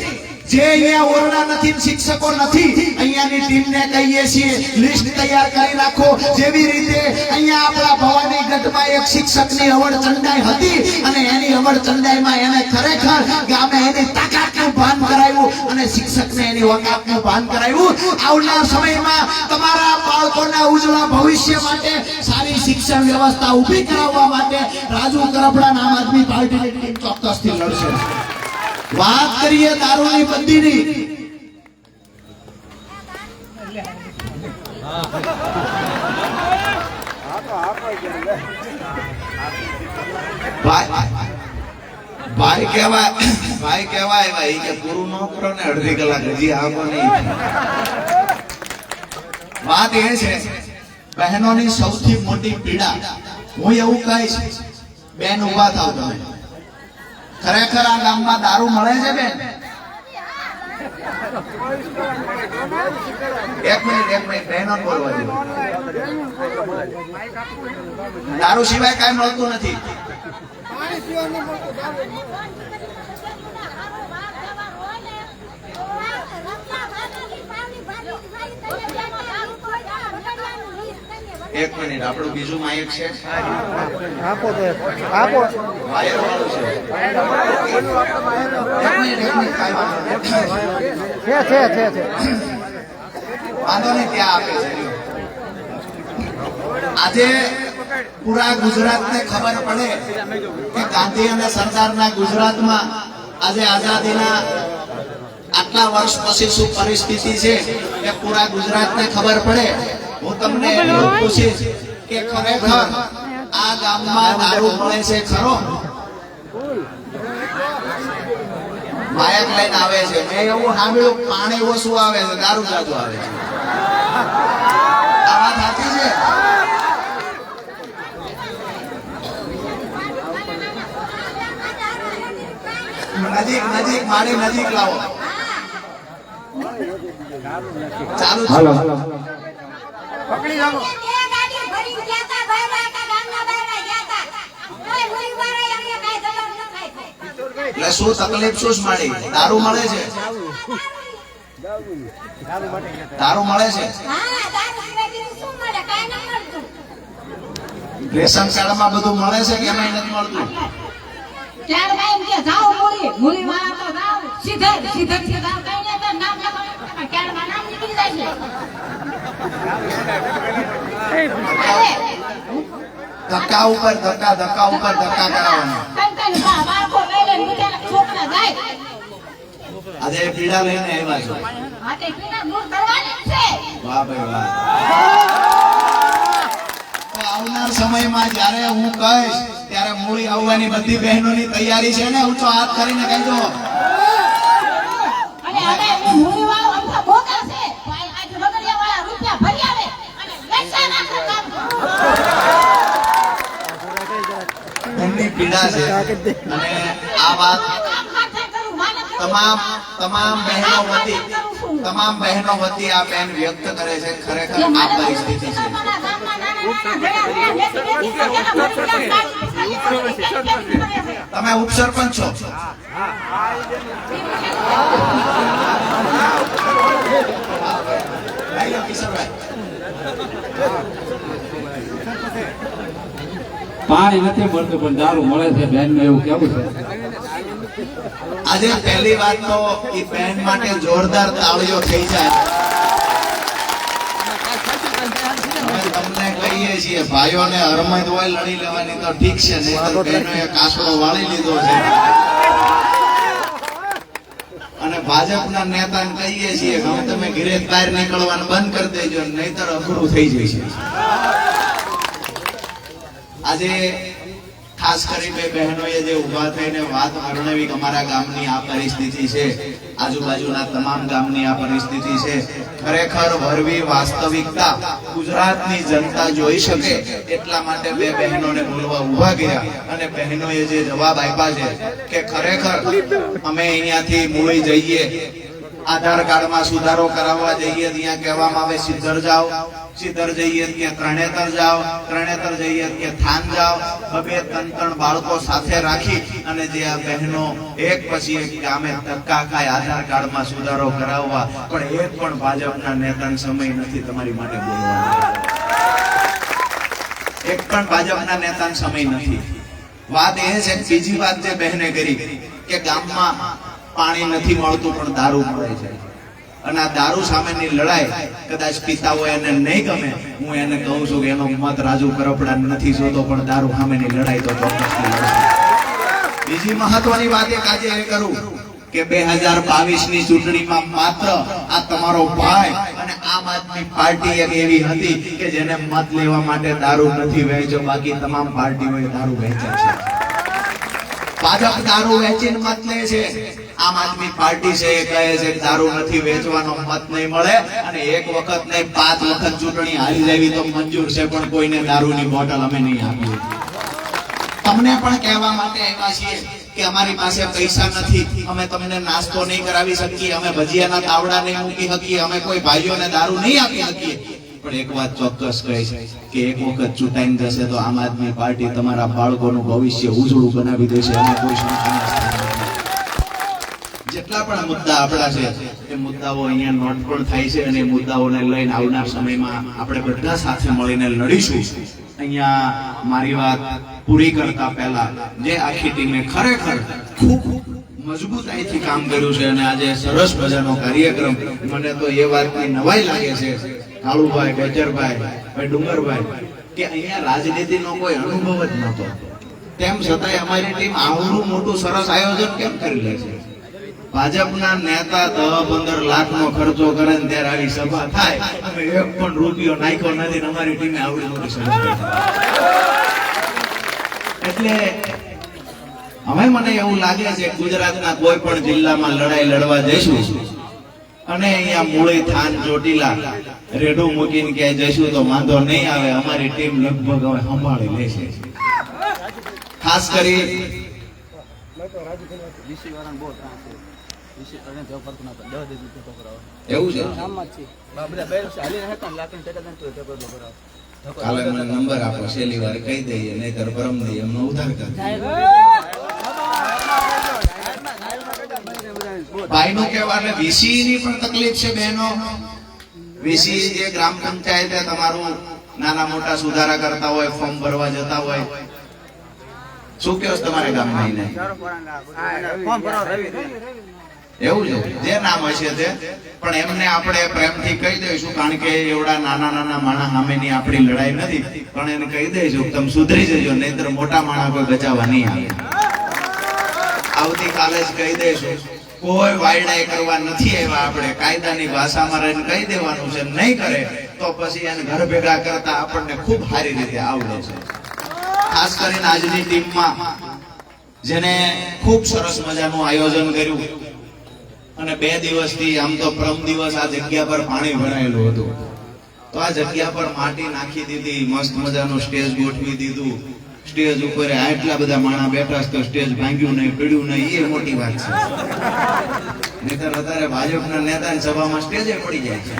જે અહીંયા ઓરડા નથી, શિક્ષકો નથી, અહીંયાની ટીમને કહીએ છીએ લિસ્ટ તૈયાર કરી રાખો. જેવી રીતે અહીંયા આપણા ભવાનીગઢમાં એક શિક્ષકની અવળ ચંડાઈ હતી અને એની અવળ ચંડાઈમાં એને ખરેખર ગામે એની તાકાતનું ભાન કરાવ્યું અને શિક્ષકને એની વકાતનું ભાન કરાવ્યું. આવનાર સમયમાં તમારા બાળકોના ઉજ્જવળ ભવિષ્ય માટે સારી શિક્ષણ વ્યવસ્થા ઊભી કરાવવા માટે રાજુ કરપડા આમ આદમી પાર્ટીની ટીમ ચોક્કસથી લડશે. વાત કરીએ દારૂની બંધીની, ભાઈ કહેવાય ભાઈ કે પૂરું ન કરો ને અડધી કલાક હજી આવો નહીં. વાત એ છે બહેનોની સૌથી મોટી પીડા, હું એવું કહીશ બેન ઉભા થાવ તમે. ખરેખર આ ગામમાં દારૂ મળે છે બેન? એક મિનિટ બહેનો બોલવા દો. દારૂ સિવાય કઈ મળતું નથી. એક મિનિટ, આપણું બીજું માઇક છે, આપો તો આપો. વાયર વાળું છે. એક મિનિટ કાઈ વાંધો નહીં, ત્યાં આપે છે. આજે પૂરા ગુજરાતને ખબર પડે કે ગાંધી અને સરદારના ગુજરાતમાં આજે આઝાદીના આટલા વર્ષ પછી શું પરિસ્થિતિ છે એ પૂરા ગુજરાતને ખબર પડે. હું તમને પૂછીશ કે ખરેખર આ ગામમાં દારૂ મળે છે ખરો? માયક લઈને આવે છે, મેં એવું સાંભળ્યું પાણી ઓછું આવે છે, દારૂ જાજુ આવે છે. આ વાત સાચી છે? નજીક નજીક મારી નજીક લાવો. ચાલુ છે. હાલો પકડી રાખો. એટલે શું તકલીફ શું માડી? દારૂ મળે છે? દારૂ મળે છે? રેશન કાર્ડમાં બધું મળે છે કે એમાં નથી મળતું? ધક્કા ઉપર ધક્કા ધક્કા ઉપર ધક્કા કરાવવાના. આજે પીડા લઈને આવ્યા છો. વાહ ભાઈ વાહ. તો આવનાર સમયમાં જ્યારે હું કહીશ ત્યારે મૂળી આવવાની બધી બહેનોની તૈયારી છે ને? ઊંચો હાથ કરીને કહેજો. એમની પીડા છે અને આ વાત તમામ બહેનો વતી આ બેન વ્યક્ત કરે છે. ખરેખર આ પરિસ્થિતિ છે. તમે ઉપસરપંચ છો? પાણી નથી મળતું પણ દારૂ મળે છે બેન ને એવું કેવું છે? આજે પહેલી વાત તો એ બેન માટે જોરદાર તાળીઓ થઈ જાય. અમે તમને કહીએ છીએ ભાઈઓને હરમત હોય લડી લેવાની તો ઠીક છે, નહીં તો બહેનોએ કાસડો વાળી લીધો છે. અને ભાજપના નેતાને કહીએ છીએ કે હવે તમે ઘરે બહાર નીકળવાનું બંધ કરી દેજો, નહીતર અઘરું થઈ જશે. આજે ખાસ કરી બે બહેનોએ જે ઉભા થઈને વાત વર્ણવી કે અમારા ગામની આ પરિસ્થિતિ છે, આજુબાજુના તમામ ગામની આ પરિસ્થિતિ છે, ખરેખર વરવી વાસ્તવિકતા ગુજરાતની જનતા જોઈ શકે એટલા માટે બે બહેનોને બોલવા ઉભા ગયા. અને બહેનોએ જે જવાબ આપ્યા છે કે ખરેખર અમે અહીંયાથી મૂળી જઈએ, આધાર કાર્ડમાં સુધારો કરાવવા જઈએ ત્યાં કહેવામાં આવે સિદ્ધર જાઓ, સિદ્ધર જઈએ ત્યાં ત્રણેતર જાઓ, ત્રણેતર જઈએ ત્યાં થાન જાઓ. બે ત્રણ બાળકો સાથે રાખી અને જે આ બહેનો એક પછી એક ગામે ધક્કા ખાય આધાર કાર્ડમાં સુધારો કરાવવા, પણ એક પણ ભાજપના નેતાનો સમય નથી તમારી માટે બોલવાનો. એક પણ ભાજપના નેતાનો સમય નથી. વાત એ છે બીજી વાત જે બહેને કરી કે ગામમાં પાણી નથી મળતું પણ દારૂ મળે છે. અને આ દારૂ સામેની લડાઈ કદાચ પિતા હોય એને નહીં ગમે, હું એને કહું છું કે એનો મત રાજુ કરપડા નથી જોતો, પણ દારૂ સામેની લડાઈ તો ચોક્કસથી લડશે. બીજી મહત્વની વાત એક આજે એ કરું કે 2022 ની ચૂંટણીમાં માત્ર આ તમારો ભાઈ અને આમ આદમી પાર્ટી એક એવી હતી કે જેને મત લેવા માટે દારૂ નથી વેચ્યો, બાકી તમામ પાર્ટીઓએ દારૂ વેચ્યા છે. ભાજપ દારૂ વેચીને મત લે છે, આમ આદમી પાર્ટી છે એ કહે છે કે દારૂ નથી વેચવાનો, મત નહીં મળે. અને એક વખત નહીં 5 વખત ચૂંટણી હારી જાવી તો મંજૂર છે, પણ કોઈને દારૂની બોટલ અમે નહીં આપી. તમને પણ કહેવા માટે આવ્યા છીએ કે અમારી પાસે પૈસા નથી, અમે તમને નાસ્તો નહીં કરાવી શકીએ, અમે ભજીયાના તાવડા નહીં મૂકી શકીએ, અમે કોઈ ભાઈઓને દારૂ નહીં આપી શકીએ. પણ એક વાત ચોક્કસ કહીશ કે એક વખત ચૂંટાઈ જશે તો આમ આદમી પાર્ટી તમારા બાળકોનું ભવિષ્ય ઉજળું બનાવી દેશે. અને કોઈ શંકા જેટલા પણ મુદ્દા આપણા છે એ મુદ્દાઓ અહીંયા નોટ પણ થાય છે અને એ મુદ્દાઓને લઈને આવનાર સમયમાં આપણે બધા સાથે મળીને લડીશું. અહીંયા મારી વાત પૂરી કરતા પહેલા જે આખી ટીમે ખરેખર ખૂબ મજબૂતાઈથી કામ કર્યું છે અને આજે સરસ મજાનો કાર્યક્રમ, મને તો એ વાતની નવાઈ લાગે છે કાળુભાઈ, ગજરભાઈ, ડુંગરભાઈ, કે અહીંયા રાજનીતિનો કોઈ અનુભવ જ નહોતો, તેમ છતાંય અમારી ટીમ આવડું મોટું સરસ આયોજન કેમ કરી લે છે. ભાજપના નેતા 10-15 લાખનો ખર્ચો કરે ને ત્યારે આવી સભા થાય, અમે એક પણ રૂપિયો નાખ્યો નથી, અમારી ટીમે આવડી મોટી સભા. એટલે હવે મને એવું લાગે છે ગુજરાતના કોઈ પણ જિલ્લામાં લડાઈ લડવા જઈશું અને અહીંયા મૂળી, થાન, ચોટીલા રેડું મૂકીને ક્યાંય જઈશું તો વાંધો નહીં આવે, અમારી ટીમ લગભગ હવે સંભાળી લેશે. ખાસ કરી એવું છે કાલે મને નંબર આપો છેલ્લી વાર કહી દઈએ નહીતર પરમ દઈએ એમનો ઉધાર કરી ભાઈનું કહેવાને વીસી ની પણ તકલીફ છે બહેનો વીસી જે ગ્રામ પંચાયતે તમારું નાના મોટા સુધારા કરતા હોય ફોર્મ ભરવા જતા હોય શું કહો છો તમારે ગામમાં એને એવું છે જે નામ હશે તે પણ એમને આપણે પ્રેમથી કહી દઈશું કારણ કે એવડા નાના નાના માણસ સામેની આપણી લડાઈ નથી પણ એને કહી દઈશું તમે સુધરી જજો નહીતર મોટા માણસ કોઈ બચાવવા નહીં આવે આવતીકાલે જ કહી દઈશું કોઈ વાયડાઈ કરવા નથી આવ્યા આપણે કાયદાની ભાષામાં રહીને કહી દેવાનું છે નહીં કરે તો પછી એને ઘર ભેગા કરતા આપણને ખૂબ સારી રીતે આવડે છે ખાસ કરીને આજની ટીમમાં જેને ખૂબ સરસ મજાનું આયોજન કર્યું અને 2 દિવસથી આમ તો પ્રમ દિવસ આ જગ્યા પર પાણી ભરાયેલું હતું તો આ જગ્યા પર માટી નાખી દીધી મસ્ત મજાનું સ્ટેજ ગોઠવી દીધું સ્ટેજ ઉપર આટલા બધા માણસ બેઠા તો સ્ટેજ ભાંગ્યું નહીં પીડ્યું નહીં એ મોટી વાત છે નહીતર અત્યારે ભાજપના નેતાની સભામાં સ્ટેજે પડી જાય છે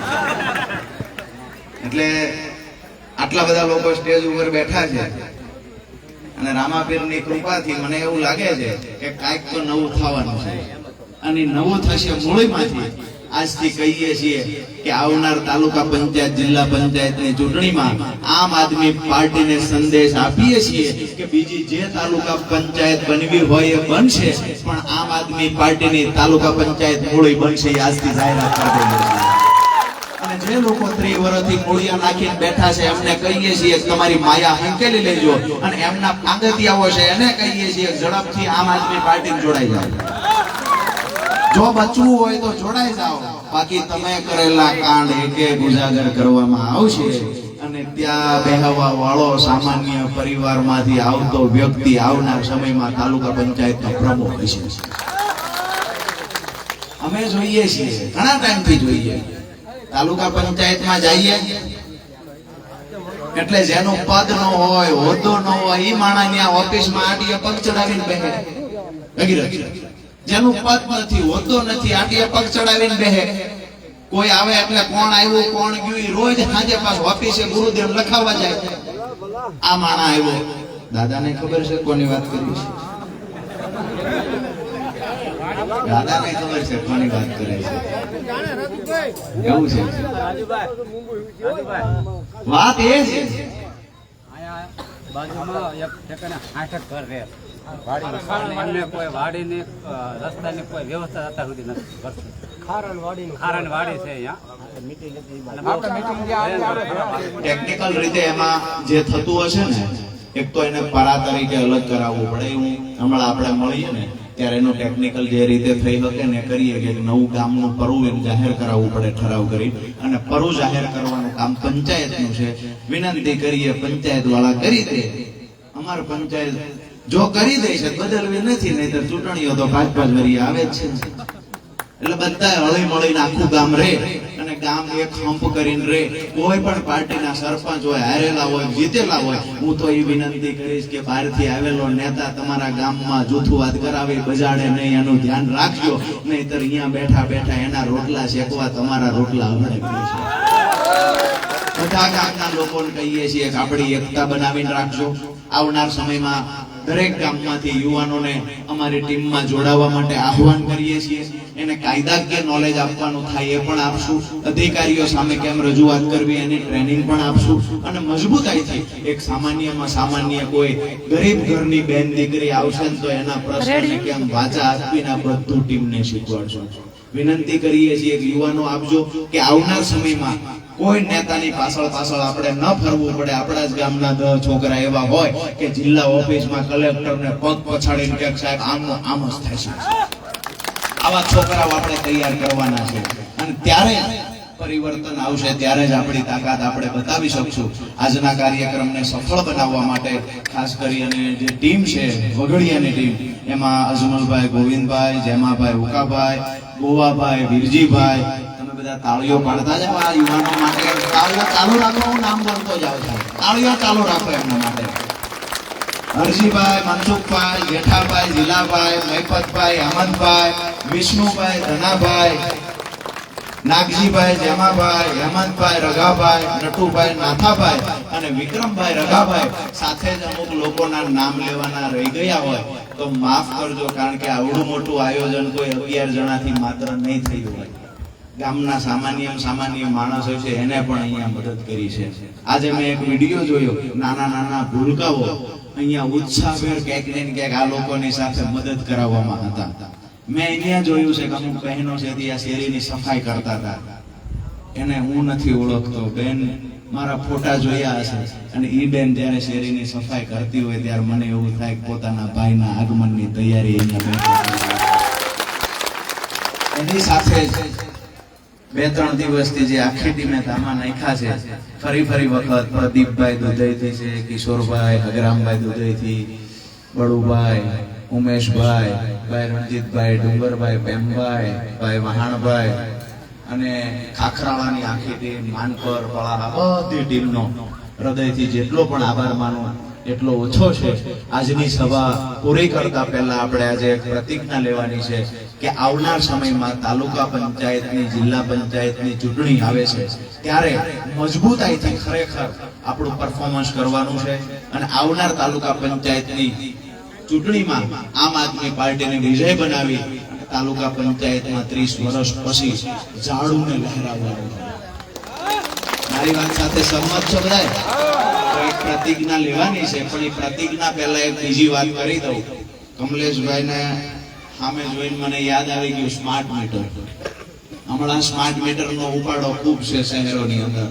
એટલે આટલા બધા લોકો સ્ટેજ ઉપર બેઠા છે અને રામાપીરની કૃપાથી મને એવું લાગે છે કે કાંઈક તો નવું થવાનું છે અને નવું થશે મૂળમાંથી આજથી કહીએ છીએ કે આવનાર તાલુકા પંચાયત જિલ્લા પંચાયતની ચૂંટણીમાં આમ આદમી પાર્ટીને સંદેશ આપીએ છીએ કે બીજી જે તાલુકા પંચાયત બનવી હોય એ બનશે પણ આમ આદમી પાર્ટીની તાલુકા પંચાયત મૂળી બનશે એ આજથી જાહેરાત કરી દઈએ છીએ અને જે લોકો 30 વર્ષથી મૂળિયા નાખીને બેઠા છે એમને કહીએ છીએ કે તમારી માયા હંકેલી લેજો અને એમના પાંગતિયાઓ છે એને કહીએ છીએ ઝડપથી આમ આદમી પાર્ટીને જોડાઈ જાઓ જો બચવું હોય તો જોડાઈ જાઓ બાકી તમે કરેલા કાંડ એકે ઉજાગર કરવામાં આવશે અને ત્યાં બેહવા વાળો સામાન્ય પરિવારમાંથી આવતો વ્યક્તિ આવનાર સમયમાં તાલુકા પંચાયતનો પ્રમુખ હશે અમે જોઈએ છીએ ઘણા ટાઈમથી જોઈએ તાલુકા પંચાયતમાં જઈએ એટલે જેનું પદ ન હોય હોદ્દો ન હોય એ માણસ ત્યાં ઓફિસમાં આડીએ પગ ચડાવીને બેહે જેનું પદ નથી હોદ્દો નથી આટીએ પગ ચડાવીને બેહે કોઈ આવે એટલે કોણ આવ્યું કોણ ગયું રોજ સાંજે પાછું ઓફિસે ગુરુદેવ લખાવવા જાય આ માણસ આવ્યો દાદાને ખબર છે કોની વાત કરી છે દાદાને ખબર છે કોની વાત કરે છે એવું છે વાત એ છે બાજુમાં એક ઠેકાણે 8 ઘર રહે એમને કોઈ વાડીની રસ્તાની કોઈ વ્યવસ્થા અત્યાર સુધી નથી ખારણ વાડી છે અહીંયા ટેકનિકલ રીતે એમાં જે થતું હશે ને એક તો એને પારા તરીકે અલગ કરાવવું પડે હું હમણાં આપણે મળીએ ને ત્યારે એનું ટેકનિકલ જે રીતે થઈ શકે ને કરીએ કે નવું ગામનું પરવું એને જાહેર કરાવવું પડે ઠરાવ કરી અને પરવું જાહેર કરવાનું કામ પંચાયતનું છે વિનંતી કરીએ પંચાયત વાળા કરી દે અમાર પંચાયત જો કરી દે છે બદલવી નથી નહીતર ચૂંટણીઓ તો 5-5 વર્ષ આવે જ છે એટલે બધા હળી મળીને આખું ગામ રહે અને ગામ એક હંપ કરીને રહે કોઈ પણ પાર્ટીના સરપંચ હોય હારેલા હોય જીતેલા હોય હું તો એ વિનંતી કરીશ કે બહારથી આવેલો નેતા તમારા ગામમાં જૂથવાદ કરાવે બજાડે નહીં એનું ધ્યાન રાખજો નહીતર અહીંયા બેઠા બેઠા એના રોટલા શેકવા તમારા રોટલા હમણે છે બધા ગામના લોકોને કહીએ છીએ કે આપણી એકતા બનાવીને રાખજો આવનાર સમયમાં દરેક ગામમાંથી યુવાનોને અમારી ટીમમાં જોડાવા માટે આહવાન કરીએ છીએ એને કાયદાકીય નોલેજ આપવાનું થાય એ પણ આપશું અધિકારીઓ સામે કેમ રજૂઆત કરવી એની ટ્રેનિંગ પણ આપશું અને મજબૂતાઈથી એક સામાન્યમાં સામાન્ય કોઈ ગરીબ ઘરની બેન દીકરી આવશે ને તો એના પ્રશ્નને કેમ વાચા આપીને બધું ટીમને શીખવાડશું વિનંતી કરીએ છીએ કે યુવાનો આપજો કે આવનાર સમયમાં કોઈ નેતાની પાછળ આપણે ન ફરવું પડે આપણા જ ગામના 10 છોકરા એવા હોય કે જિલ્લા ઓફિસમાં કલેક્ટરને પગ પછાડીને કે સાહેબ આમ જ થશે આવા છોકરાઓ આપણે તૈયાર કરવાના છે અને ત્યારે પરિવર્તન આવશે ત્યારે જ આપણી તાકાત આપણે બતાવી શકશું આજના કાર્યક્રમને સફળ બનાવવા માટે ખાસ કરીને જે ટીમ છે વઘડિયાની ટીમ એમાં અજમલભાઈ ગોવિંદભાઈ જેમાભાઈ ઉકાભાઈ ગોવાભાઈ વીરજીભાઈ બધા તાળીઓ પાડતા જાવ આ યુવાનો માટે તાળીઓ ચાલુ રાખો હું નામ બોલતો જાઉં છું તાળીઓ ચાલુ રાખો એમના માટે હરજીભાઈ, મનસુખભાઈ, જેઠાભાઈ, જીલાભાઈ, મહિપતભાઈ, અમનભાઈ, વિષ્ણુભાઈ, ધનાભાઈ, નાગજીભાઈ, જેમાભાઈ, હેમંતભાઈ, રઘાભાઈ, નટુભાઈ, નાથાભાઈ અને વિક્રમભાઈ, રઘાભાઈ સાથે જ અમુક લોકોના નામ લેવાના રહી ગયા હોય તો માફ કરજો, કારણ કે આવડું મોટું આયોજન કોઈ 11 જણાથી માત્ર નહીં થયું હોય. ગામના સામાન્ય માણસ હોય છે એને પણ અહીંયા મદદ કરી છે. આજે મેં એક વિડીયો જોયો, નાના ભૂલકાઓ અહીંયા ઉત્સાહભેર ક્યાંક ને ક્યાંક આ લોકોની સાથે મદદ કરાવવામાં હતા. મેં અહીંયા જોયું છે કે અમુક બહેનો છે તે આ શેરીની સફાઈ કરતા હતા. એને હું નથી ઓળખતો, બેન મારા ફોટા જોયા હશે અને ઈ બેન જ્યારે શેરીની સફાઈ કરતી હોય ત્યારે મને એવું થાય કે પોતાના ભાઈના આગમનની તૈયારી અહીંયા બેઠા. એની સાથે જ 2-3 દિવસથી જે આખી ટીમે ધામા નાખ્યા છે, ફરી વખત પ્રદીપભાઈ દુધઈથી છે, કિશોરભાઈ, હગરામભાઈ દુધઈથી, બળુભાઈ, ઉમેશભાઈ, ભાઈ રણજીતભાઈ, ડુંગરભાઈ, પેમભાઈ, ભાઈ વહાણભાઈ અને ખાખરાળાની આખી ટીમ, માનકર, પળારા, બધી ટીમનો હૃદયથી જેટલો પણ આભાર માનો એટલો ઓછો છે. આજની સભા પૂરી કરતા પહેલા આપણે આજે એક પ્રતિજ્ઞા લેવાની છે કે આવનાર સમયમાં તાલુકા પંચાયતની, જિલ્લા પંચાયતની ચૂંટણી આવે છે ત્યારે મજબૂતાઈથી ખરેખર આપણું પરફોર્મન્સ કરવાનું છે અને આવનાર તાલુકા પંચાયતની ચૂંટણીમાં આમ આદમી પાર્ટીને વિજય બનાવી તાલુકા પંચાયતમાં 30 વર્ષ પછી ઝાડુને લહેરાવવાનું છે. મારી વાત સાથે સહમત છો બધાય? તો એક પ્રતિજ્ઞા લેવાની છે, પણ એ પ્રતિજ્ઞા પહેલા એક બીજી વાત કરી દઉં. કમલેશભાઈને સામે જોઈને મને યાદ આવી ગયું સ્માર્ટ મીટર. હમણાં સ્માર્ટ મીટરનો ઉપાડો ખૂબ છે શહેરોની અંદર.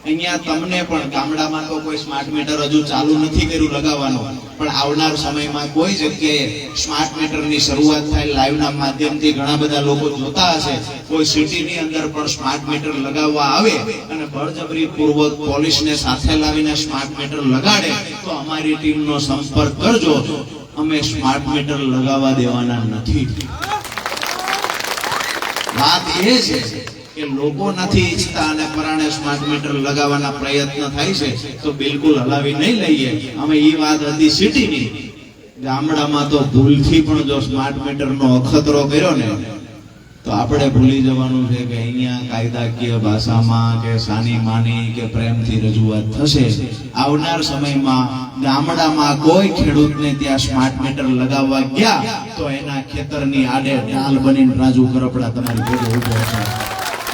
અહીંયા તમને પણ ગામડામાં તો કોઈ સ્માર્ટ મીટર હજુ ચાલુ નથી કર્યું લગાવવાનું, પણ આવનાર સમયમાં કોઈ જગ્યાએ સ્માર્ટ મીટરની શરૂઆત થાય. લાઈવના માધ્યમથી ઘણા બધા લોકો જોતા હશે. કોઈ સિટીની અંદર પણ સ્માર્ટ મીટર લગાવવા આવે અને બળજબરી પૂર્વક પોલીસને સાથે લાવીને સ્માર્ટ મીટર લગાડે તો અમારી ટીમનો સંપર્ક કરજો. અમે સ્માર્ટ મીટર લગાવવા દેવાના નથી. વાત એ છે કે લોકો નથી ઈચ્છતા અને પરાણે સ્માર્ટ મીટર લગાવવાના પ્રયત્ન થાય છે તો બિલકુલ હલાવી નહીં લઈએ. અમે એ વાત હતી સિટીની. ગામડામાં તો ભૂલથી પણ જો સ્માર્ટ મીટરનો અખતરો કર્યો ને તો આપણે ભૂલી જવાનું છે કે અહીંયા કાયદાકીય ભાષામાં કે સાની માની કે પ્રેમથી રજૂઆત થશે. આવનાર સમયમાં ગામડામાં કોઈ ખેડૂતને ત્યાં સ્માર્ટ મીટર લગાવવા ગયા તો એના ખેતરની આડે ઢાલ બનીને રાજુ કરપડા તમારી ભેગો ઉભો છે.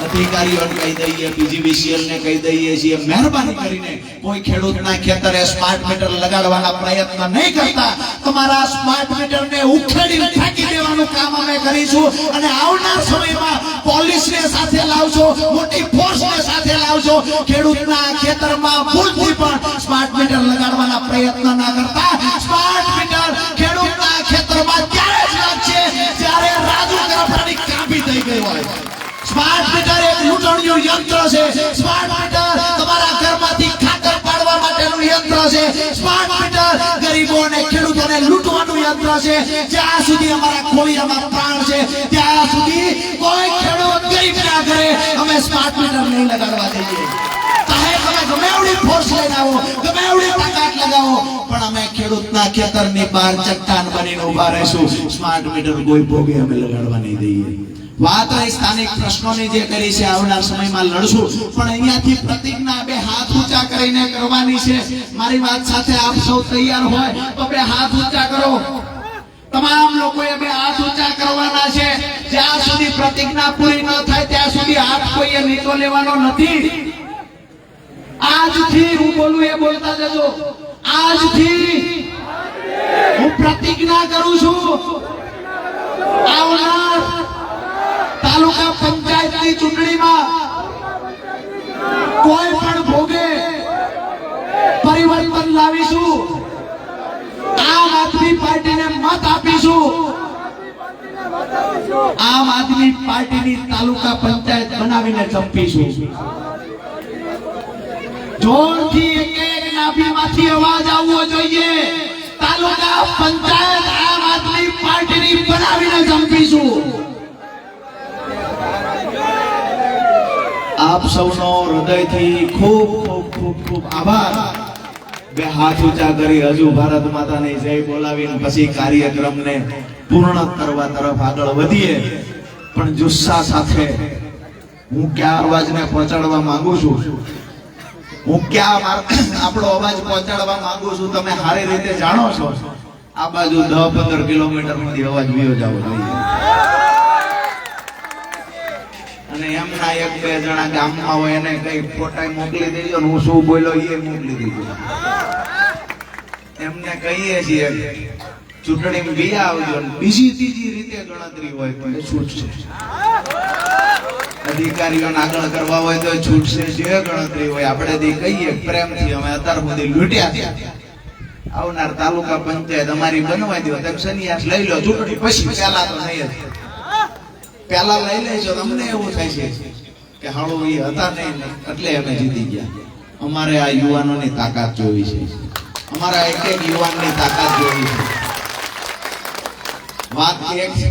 અધિકારીઓને કહી દઈએ, પીજીવીસીએલ ને કહી દઈએ છીએ, મહેરબાની કરીને કોઈ ખેડૂતના ખેતરે સ્માર્ટ મીટર લગાડવાના પ્રયત્ન નહીં કરતા. તમારા સ્માર્ટ મીટરને ઉખેડીને ફેંકી દેવાનું કામ અમે કરીશું અને આવનાર સમયમાં પોલીસને સાથે લાવજો, મોટી ફોર્સને સાથે લાવજો. ખેડૂતના ખેતરમાં ભૂલથી પણ સ્માર્ટ મીટર લગાડવાના પ્રયત્ન ના કરતા. સ્માર્ટ મીટર ખેડૂતના ખેતરમાં ત્યારે જ લાગશે જ્યારે રાજુ કરપડાની કાપી થઈ ગઈ હોય. સ્માર્ટ મીટર એક લૂંટણીયું યંત્ર છે. સ્માર્ટ મીટર તમારા ઘરમાંથી ખાતર પાડવા માટેનું યંત્ર છે. સ્માર્ટ મીટર ગરીબો અને ખેડૂતોને લૂંટવાનું યંત્ર છે. જ્યાં સુધી અમારા ખોડિયામાં પ્રાણ છે ત્યાં સુધી કોઈ ખેડૂત ગરીબના ઘરે અમે સ્માર્ટ મીટર નહીં લગાડવા દઈએ. ચાહે તમે ગમે એવડી ફોર્સ લઈને આવો, ગમે એવડી તાકાત લગાવો, પણ અમે ખેડૂતના ખેતરની બહાર ચટ્ટાન બનીને ઉભા રહીશું. સ્માર્ટ મીટર કોઈ ભોગે અમે લગાડવા નહીં દઈએ. વાત સ્થાનિક પ્રશ્નોની જે કરી છે આવનાર સમયમાં લડશું, પણ અહીંયાથી પ્રતિજ્ઞા 2 હાથ ઊંચા કરીને કરવાની છે. મારી વાત સાથે આપ સૌ તૈયાર હોય તો 2 હાથ ઊંચા કરો. તમામ લોકોએ 2 હાથ ઊંચા કરવાના છે. જ્યાં સુધી પ્રતિજ્ઞા પૂરી ન થાય ત્યાં સુધી હાથ કોઈએ નીચો લેવાનો નથી. આજથી હું બોલું એ બોલતા જજો. આજથી હું પ્રતિજ્ઞા કરું છું, આવનાર તાલુકા પંચાયતની ચૂંટણીમાં કોઈ પણ ભોગે પરિવર્તન લાવીશું. આમ આદમી પાર્ટીને મત આપીશું. આમ આદમી પાર્ટીની તાલુકા પંચાયત બનાવીને ચંપીશું. જોરથી એક નાભીમાંથી અવાજ આવવો જોઈએ. તાલુકા પંચાયત આમ આદમી પાર્ટીની બનાવીને ચંપીશું. આપ સૌનો હૃદયથી ખૂબ ખૂબ ખૂબ ખૂબ આભાર. બે હાથ ઊંચા કરી હજુ ભારત માતાની જય બોલાવીને પછી કાર્યક્રમને પૂર્ણ કરવા તરફ આગળ વધીએ. પણ જુસ્સા સાથે હું ક્યાં અવાજને પહોંચાડવા માંગુ છું, હું ક્યાં આપણો અવાજ પહોંચાડવા માંગુ છું તમે સારી રીતે જાણો છો. આ બાજુ 10-15 કિલોમીટર માંથી અવાજ વિયો જવો જોઈએ. અને એમના એક બે જણા ગામમાં હોય એને કઈ ફોટા મોકલી દેજો ને હું શું બોલ્યો એ મોકલી દેજો. એમને કહીએ છીએ ચૂંટણી બી આવજો ને બીજી ત્રીજી રીતે ગણતરી હોય તો એ છૂટશે. અધિકારીઓને આગળ કરવા હોય તો છૂટશે. જે ગણતરી હોય આપણે કહીએ પ્રેમથી અમે અત્યાર સુધી લૂંટ્યા આવનાર તાલુકા પંચાયત અમારી બનવા દો તેમ સંન્યાસ લઈ લો ચૂંટણી પછી. પહેલા તો નહીં જ, પહેલા લઈ લેજો. તમને એવું થાય છે કે હાળો એ હતા નહીં એટલે અમે જીતી ગયા. અમારે આ યુવાનોની તાકાત જોવી છે, અમારા એક એક યુવાનની તાકાત જોવી છે. વાત એક છે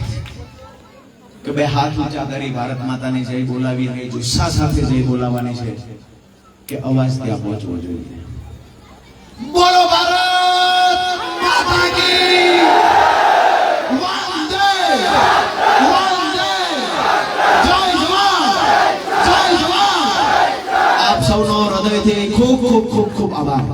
કે બે હાથ ઊંચા કરી ભારત માતાની જય બોલાવી અને જુસ્સા સાથે જય બોલાવવાની છે કે અવાજ ત્યાં પહોંચવો જોઈએ. બોલો ભારત માતા કી વંદે વંદે જય જવાન જય જવાન. આપ સૌનો હૃદયથી ખૂબ ખૂબ ખૂબ ખૂબ આભાર.